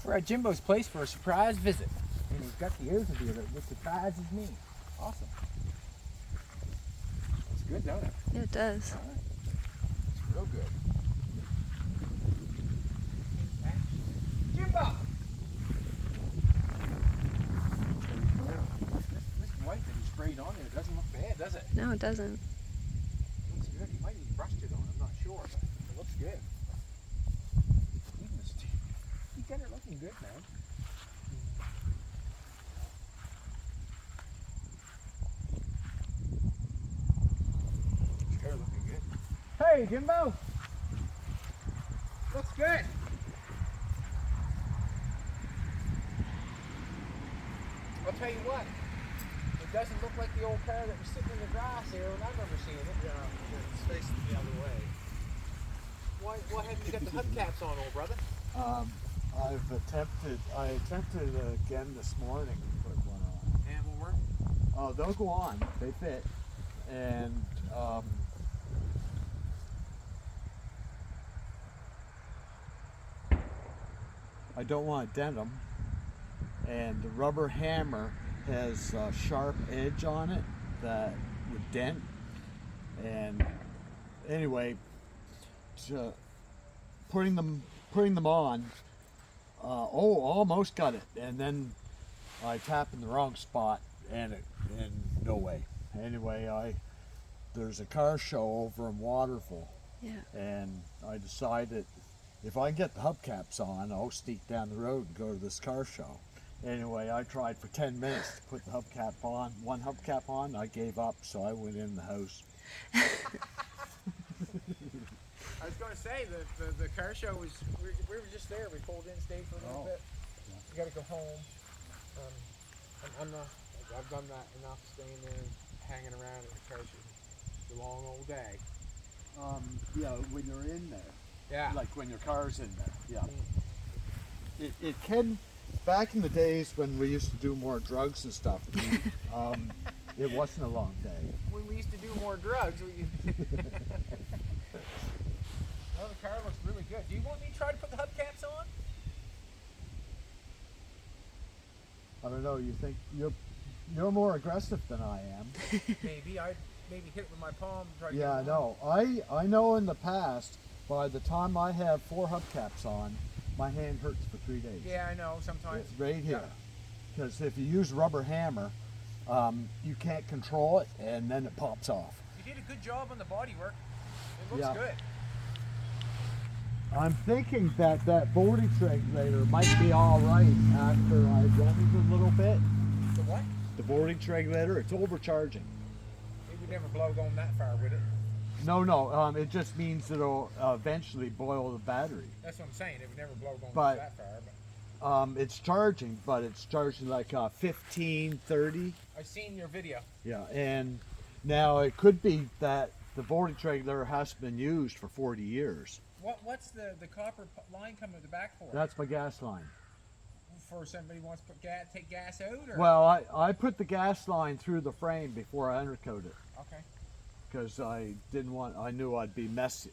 We're at Jimbo's place for a surprise visit. And he's got the Oldsmobile that surprises me. Awesome. It's good, don't it? Yeah, it does. All right. It's real good. Jimbo! This white that he sprayed on there doesn't look bad, does it? No, it doesn't. It looks good. He might need brushed it on, I'm not sure, but it looks good. Even the steam. You got it looking good, man. It's looking good. Hey, Jimbo! Looks good. I'll tell you what, it doesn't look like the old car that was sitting in the grass here when I remember seeing it. Yeah, it's facing the other way. Why haven't you got the hubcaps on, old brother? I attempted again this morning to put one on. And will work? Oh, they'll go on. They fit. And I don't want to dent them. And the rubber hammer has a sharp edge on it that would dent. And anyway, putting them on, almost got it, and then I tapped in the wrong spot, and no way. Anyway, there's a car show over in Waterville, Yeah. and I decided if I can get the hubcaps on, I'll sneak down the road and go to this car show. Anyway, I tried for 10 minutes to put the hubcap on, one hubcap on. I gave up, so I went in the house. I was going to say the car show was, we were just there. We pulled in, stayed for a little bit. Yeah. We got to go home. I've done that enough, staying there and hanging around at the car show. It's a long old day. Yeah, when you're in there. Yeah. Like when your car's in there. Yeah. It can, back in the days when we used to do more drugs and stuff, it wasn't a long day. When we used to do more drugs, well, the car looks really good. Do you want me to try to put the hubcaps on? I don't know, you think you're more aggressive than I am. Maybe. I'd maybe hit it with my palm. Try to Yeah, get I it know. I know in the past, by the time I have 4 hubcaps on, my hand hurts for 3 days. Yeah, I know. Sometimes. It's right here. Because if you use rubber hammer, you can't control it, and then it pops off. You did a good job on the bodywork. It looks Yeah. good. I'm thinking that voltage regulator might be all right after I run it a little bit. The what? The voltage regulator, it's overcharging. It would never blow going that far, would it? No, it just means it'll eventually boil the battery. That's what I'm saying. It would never blow going But- that far. But It's charging, but it's charging like 15, 30. I've seen your video. Yeah, and now it could be that the voltage regulator hasn't been used for 40 years. What's the copper line coming at the back for? That's my gas line. For somebody who wants to put take gas out? Or? Well, I put the gas line through the frame before I undercoat it. Okay. Because I knew it'd be messy.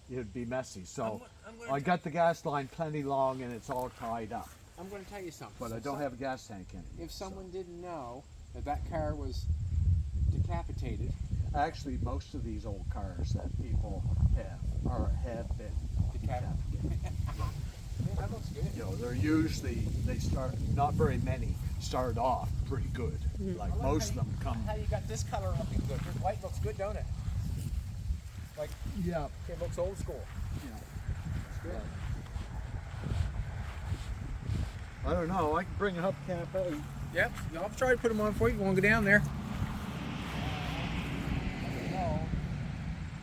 So I'm gonna I got the gas line plenty long and it's all tied up. I'm going to tell you something. But I don't have a gas tank in it. If someone didn't know that car was decapitated, Actually, most of these old cars that people have been decapitated. yeah, that looks good. You know, they start, not very many start off pretty good. Like I like most of them come. How you got this color looking good? Your white looks good, don't it? Like Yeah. it looks old school. Yeah. It's good. I don't know. I can bring a hubcap out. Yep. I'll try to put them on for you. You want to go down there?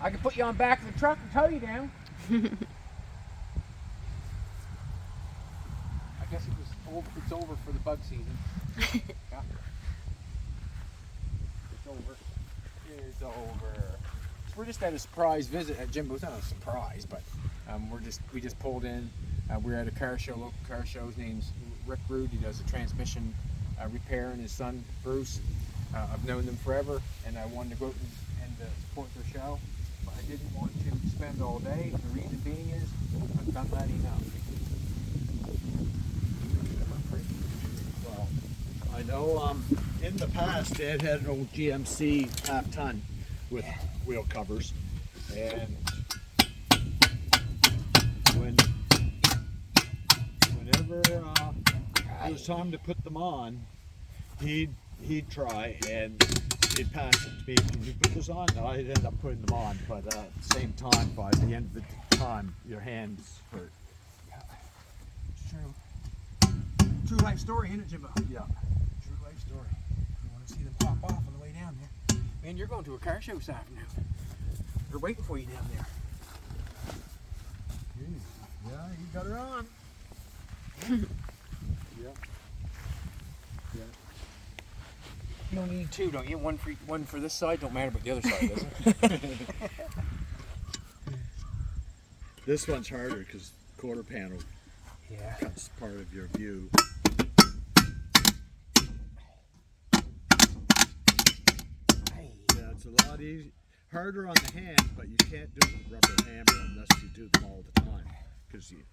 I can put you on back of the truck and tow you down. I guess it's over for the bug season. Yeah. It's over. It's over. So we're just at a surprise visit at Jimbo's. Not a surprise, but we just pulled in. We're at a car show, local car show. His name's Rick Rude. He does a transmission repair, and his son Bruce. I've known them forever, and I wanted to go out and support their show. But I didn't want to spend all day. The reason being is I've done that enough. In the past, Dad had an old GMC half-ton with wheel covers, and whenever it was time to put them on, he'd try and he'd pass it to me. Can you put this on? No, I'd end up putting them on, but at the same time, by the end of the time, your hands hurt. Yeah, it's true. True life story, isn't it, Jimbo? Yeah. True life story. You want to see them pop off on the way down there. Man, you're going to a car show this afternoon. They're waiting for you down there. Yeah, you got her on. Yeah. Yeah. You don't need two, don't you? One for this side, don't matter about the other side, does it? This one's harder because quarter panel Yeah. cuts part of your view. Hey. Yeah, it's a lot harder on the hand, but you can't do it with rubber hammer unless you do them all the time because you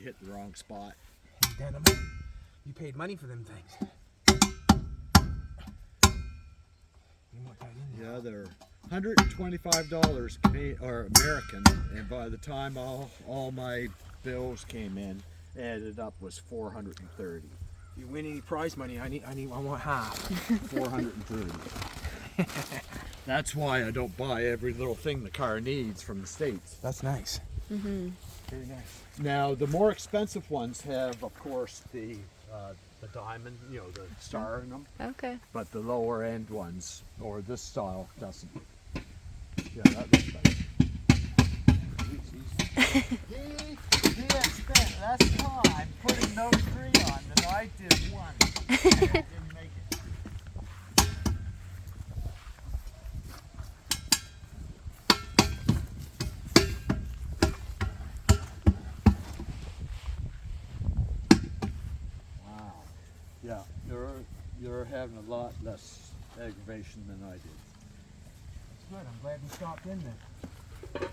hit the wrong spot. Denim. You paid money for them things. You want that in there? Yeah, they're $125 Canadian or American, and by the time all my bills came in, added up was $430. If you win any prize money, I want half. $430. That's why I don't buy every little thing the car needs from the States. That's nice. Mm-hmm. Very nice. Now, the more expensive ones have, of course, the diamond, the star in them. Okay. But the lower end ones, or this style, doesn't. Yeah, that looks better. He had spent less time putting those three on than I did one. Didn't make it. Wow. Yeah, you're having a lot less aggravation than I did. Good. I'm glad we stopped in there.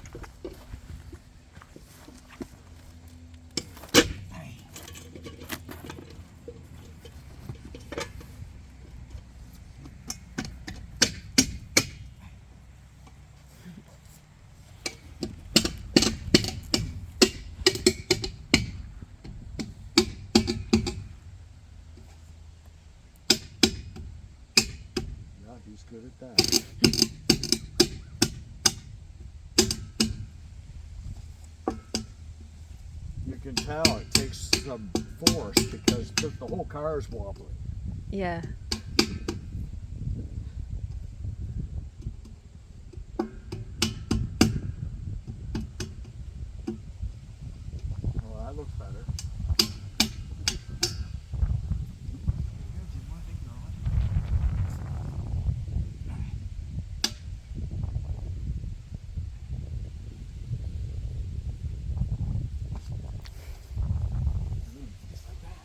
Hey. Yeah, he's good at that. You can tell it takes some force because the whole car is wobbly. Yeah. Well, that looks better. Just like that.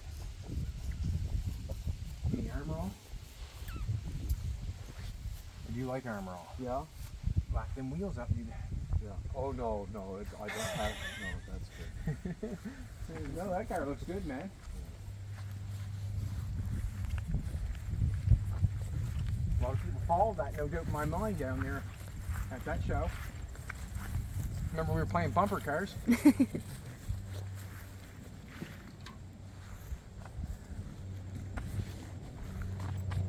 Any armor all? Do you like armor all? Yeah? Lock them wheels up, you. Yeah. Oh, no, I don't have, no, that's good. No, that car looks good, man. A lot of people followed that, no doubt in my mind, down there at that show. Remember we were playing bumper cars?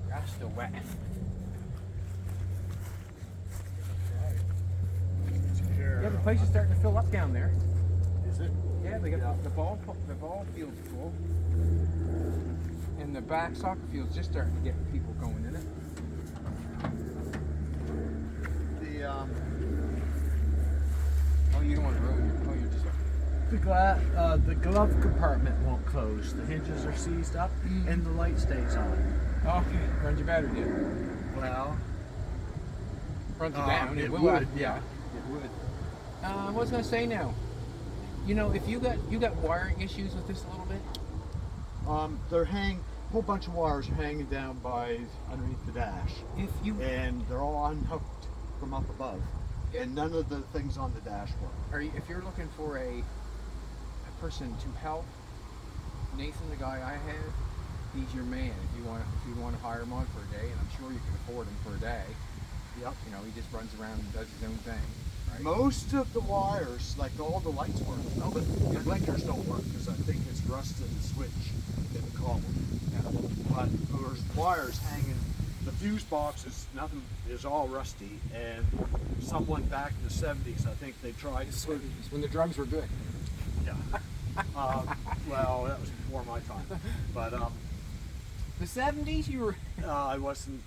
That's still wet. Yeah, the place is starting to fill up down there. Is it? Yeah, they got the ball field's full, and the back soccer field's just starting to get people going in it. Oh, you don't want to ruin it. Oh, you're just. The glove compartment won't close. The hinges are seized up, and the light stays on. Okay, runs your battery down. Well, Runs you down. it will, would. yeah. It would. What was I gonna say now? You know, if you got wiring issues with this a little bit. They're a whole bunch of wires are hanging down by underneath the dash, If you and they're all unhooked from up above, and none of the things on the dash work. if you're looking for a person to help Nathan, the guy I have, he's your man. If you want to hire him on for a day, and I'm sure you can afford him for a day. Yep. You know, he just runs around and does his own thing. Right? Most of the wires, like all the lights work. No, but the blinkers don't work because I think it's rusted the switch in the column. Yeah. But there's wires hanging. The fuse boxes, nothing is all rusty. And someone back in the 70s, I think they tried to put. When the drugs were good. Yeah. Well, that was before my time. But The 70s, you were. I wasn't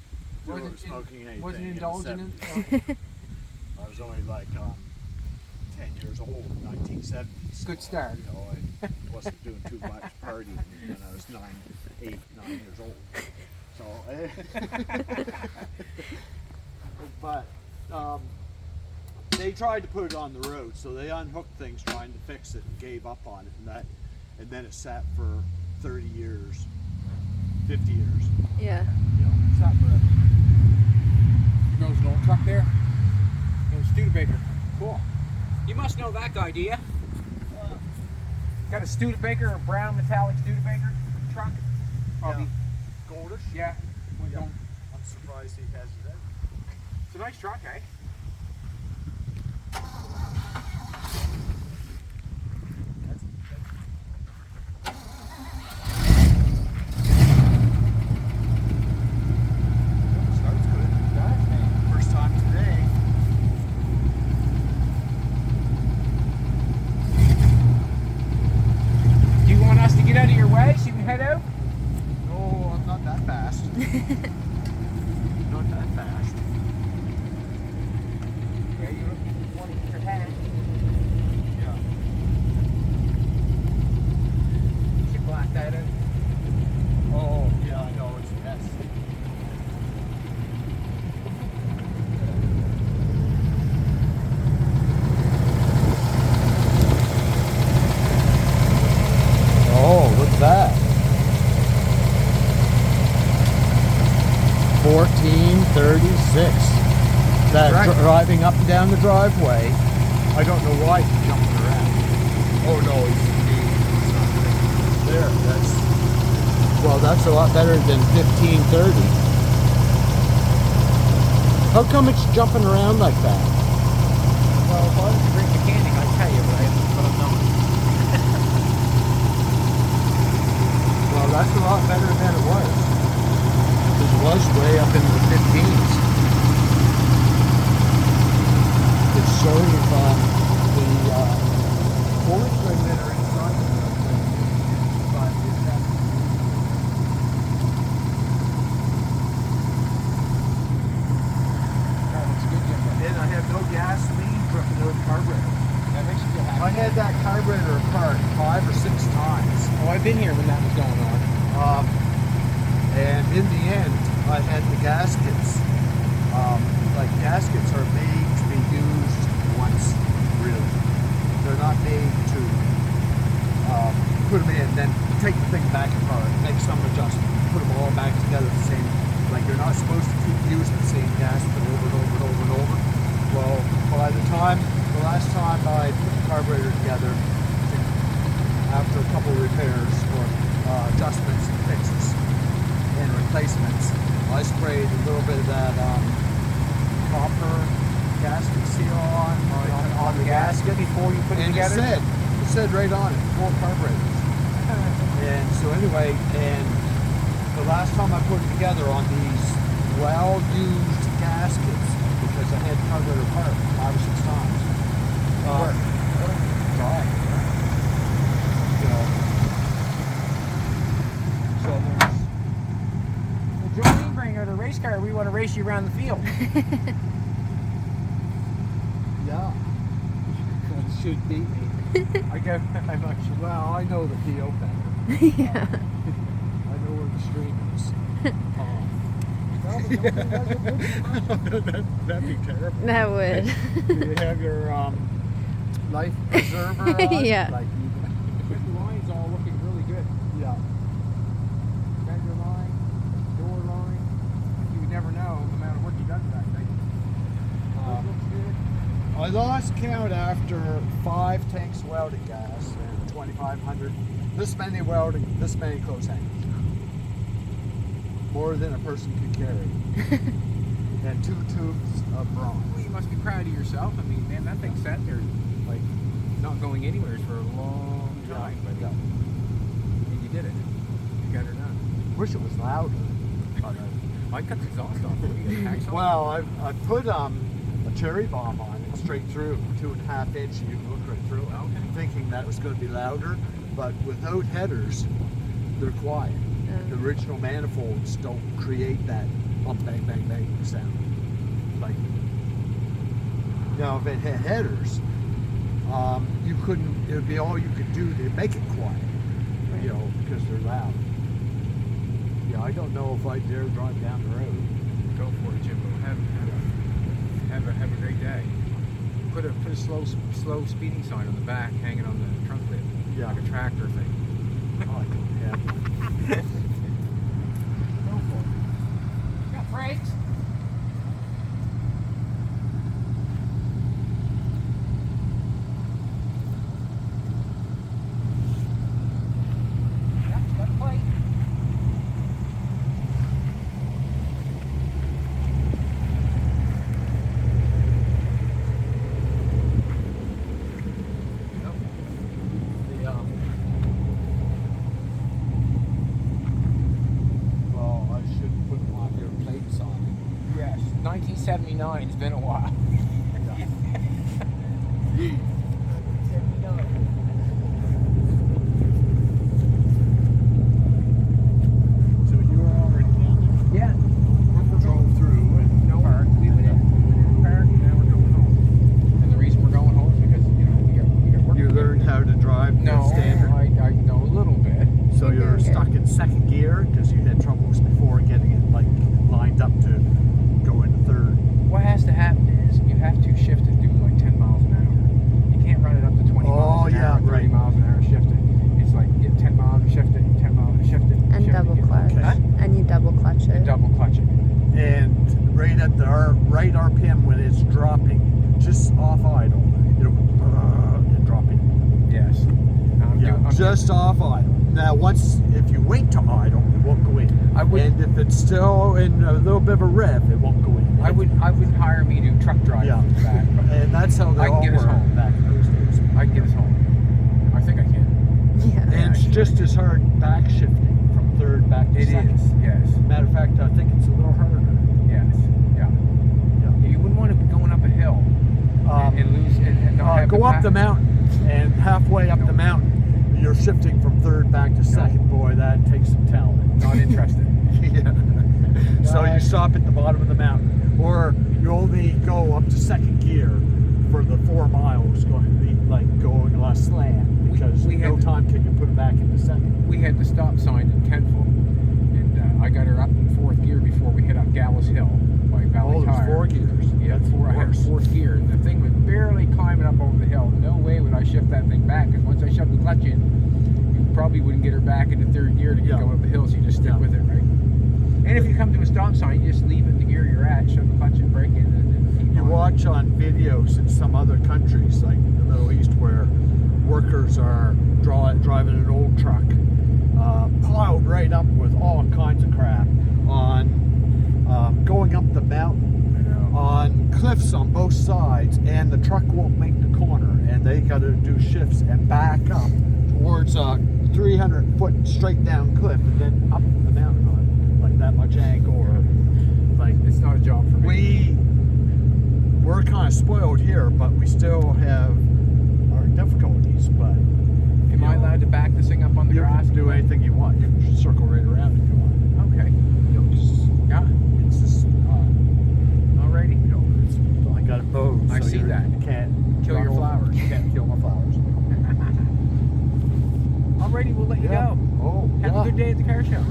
smoking anything. Wasn't in the indulging in. 70s. I was only like 10 years old in 1970s. Good start. You know, I wasn't doing too much partying when I was 9 years old. So, but they tried to put it on the road, so they unhooked things trying to fix it and gave up on it, and then it sat for 30 years, 50 years. Yeah. You know, it sat forever. There goes an old truck there. Goes Studebaker. Cool. You must know that guy, do you? Got a Studebaker, a brown metallic Studebaker truck. Probably. Goldish? Yeah. Yeah. I'm surprised he has it. It's a nice truck, eh? Starts good. First time today. Do you want us to get out of your way so you can head out? No, I'm not that fast. Not that fast. Yeah, you want to get your hat. Yeah. You should black that out. Oh, yeah, I know. It's a mess. Oh, what's that? 1436. That Right. Driving up and down the driveway. I don't know why he's jumping around. Oh no, he's not there. That's a lot better than 1530. How come it's jumping around like that? Well, if I was a great mechanic, I'd tell you, but I'm not. Well, that's a lot better than it was. It was way up into the 15s. It's sort of the forward emitter in front of it. But it's that. That looks good, Jimbo. And I have no gasoline dripping out of the carburetor. That makes you feel happy. I had that carburetor apart 5 or 6 times. Oh, I've been here when that was going on. And in the end, I had the gaskets. Like gaskets are made to be used once, really. They're not made to put them in, then take the thing back apart, make some adjustment, put them all back together the same. Like you're not supposed to keep using the same gasket over and over and over and over. Well, by the last time I put the carburetor together, after a couple of repairs or adjustments and fixes and replacements, I sprayed a little bit of that copper gasket seal on the gasket before you put it and together. it said right on it, 4 carburetors. And so anyway, and the last time I put it together on these well-used gaskets, because I had carburetor apart 5 or 6 times. So there's Well, Jolene, bring out a race car. We want to race you around the field. yeah. Should beat me. I'm not sure. Well, I know the PO better. Yeah. I know where the stream is. That'd be terrible. That would. Do you have your life preserver on? Yeah. Like The line's all looking really good. yeah. Fender line, door line. You would never know the amount of work you done to that thing. Looks good. I lost count after 5 tanks of welding gas and 2,500. This many clothes hangers. more than a person could carry. And 2 tubes of bronze. Well, you must be proud of yourself. I mean, man, that thing sat there, like, not going anywhere for a long time. But and you did it. You got her done. Wish it was louder. I cut the exhaust off. Well, I put a cherry bomb on it straight through, 2.5 inch. You can look right through it. Okay. Thinking that was going to be louder, but without headers, they're quiet. The original manifolds don't create that bump, bang, bang, bang sound. Like, now if it had headers, you couldn't. It would be all you could do to make it quiet, you know, because they're loud. Yeah, I don't know if I dare drive down the road. Go for it, Jimbo. Have a great day. Put a slow speeding sign on the back, hanging on the trunk lid, like a tractor thing. Oh, I don't have one. Go for it. Got brakes. Got a plate. Well, I should put them on your plates on. Yes, 1979. It's been a while. So you were already down there? Yeah. We drove through and Park. We went in the park, and now we're going home. And the reason we're going home is because, you know, we got work. you learned how to drive No, standard. I know a little bit. So you're stuck in second gear because you had troubles before getting it like lined up to go into third. What has to happen is you have to shift it doing like 10 miles an hour. You can't run it up to 20 miles an hour, 30 miles an hour, shift it. It's like get 10 miles and shift it, 10 miles and shift it. And shift double it. clutch. Okay. And you double clutch it. And double clutch it. And right at the right RPM when it's dropping, just off idle, it'll and dropping. Yes. I'm Just off idle. Now, if you wait to idle, it won't go in. And if it's still in a little bit of a rev, it won't go in. I wouldn't hire me to truck drive back. But And that's how they I can all get us were home. back in those days. I can get us home. I think I can. Yeah. And it's actually. just as hard back shifting from third back to It second. is. Yes. Matter of fact, I think it's a little harder. Yes. Yeah. You wouldn't want to be going up a hill and lose and not have Go up the mountain, and halfway up the mountain, you're shifting from third back to second. Boy, that takes some talent. Not interested. Yeah. So you stop at the bottom of the mountain, or you only go up to second gear for the 4 miles, going on a slant because no time can you put it back into second. We had the stop sign in Kentville, and I got her up in 4th gear before we hit up Gallows Hill by Valley Tire. 4 gears. Yeah, I had 4th gear, and the thing was barely climbing up over the hill. No way would I shift that thing back, because once I shoved the clutch in, you probably wouldn't get her back into 3rd gear to get going up the hill, so you just stick with it, right? And if you come to a stop sign, you just leave it in the gear you're at, shove the clutch in, brake in, and then keep You on. watch on videos in some other countries, like the Middle East, where workers are driving an old truck, piled right up with all kinds of crap, on going up the mountain, on cliffs on both sides, and the truck won't make the corner, and they got to do shifts and back up towards a 300-foot straight down cliff, and then up the mountain on like that much angle, or like It's not a job for me. we're kind of spoiled here, but we still have our difficulties. But Am I allowed to back this thing up on the you grass? can do anything you want. You can circle right around if you want. Okay. It's just Alrighty. I got it mowed. I so see that. You can't Kill your flowers. You can't kill my flowers. Alrighty, we'll let you go. Oh, Have a good day at the car show.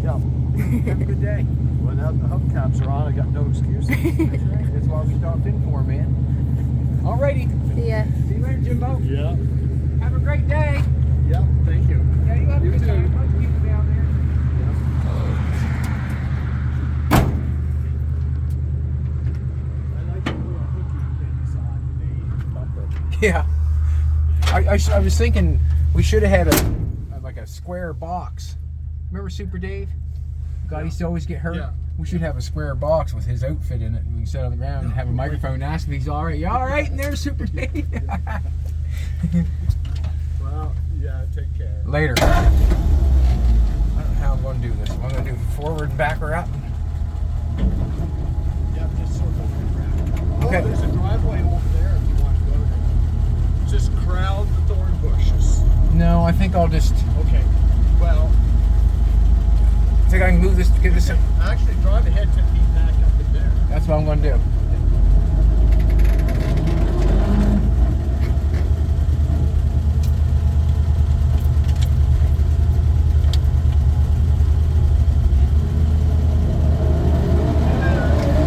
Yeah. Have a good day. When the hubcaps are on, I got no excuses. That's right. That's why we stopped in for, man. Alrighty. See ya. See you later, Jimbo. Yeah. Have a great day. Yeah. Thank you. Yeah, you have a You good too. time. Bunch of people down there. I like to put a hooky things on the bumper. Yeah. I was thinking we should have had a square box. Remember Super Dave? Guy used to always get hurt. Yeah. We should have a square box with his outfit in it, and we can sit on the ground and have a microphone ask if he's all right. You all right in there, Super Dave? Well, yeah, take care. Later. I don't know how I'm going to do this. I'm going to do forward and back or up. Yeah, just circle around. Okay. Oh, there's a driveway over there if you want to go there. Just crowd the thorn bushes. No, I think I'll just. Okay. Well, Think I can move this to get this. actually drive ahead 10 feet back up in there. That's what I'm going to do.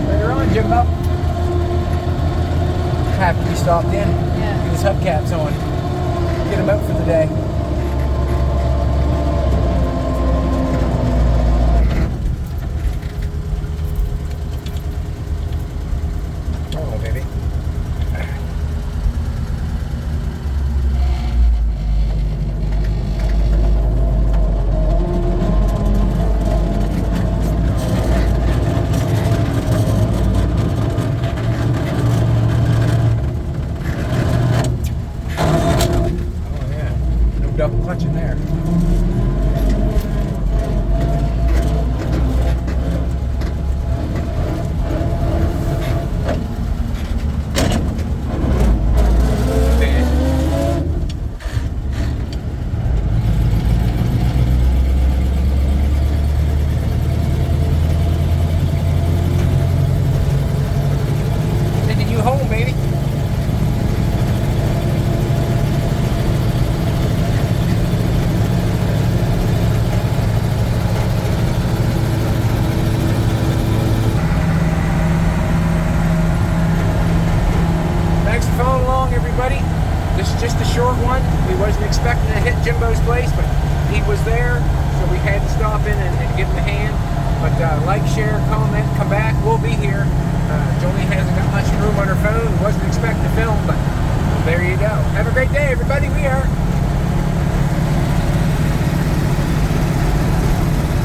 Later on, Jimbo. Happy we stopped in. Yeah. Get his hubcaps on. Get him out for the day. Oh, baby. Oh, yeah. No double clutch in there. Taking you home, baby. Thanks for following along, everybody. This is just a short one. We wasn't expecting to hit Jimbo's place, but he was there, so we had to stop in and give him a hand. But like, share, comment, come back. We'll be here. Jolene hasn't got much room on her phone. Wasn't expecting to film, but there you go. Have a great day, everybody. We are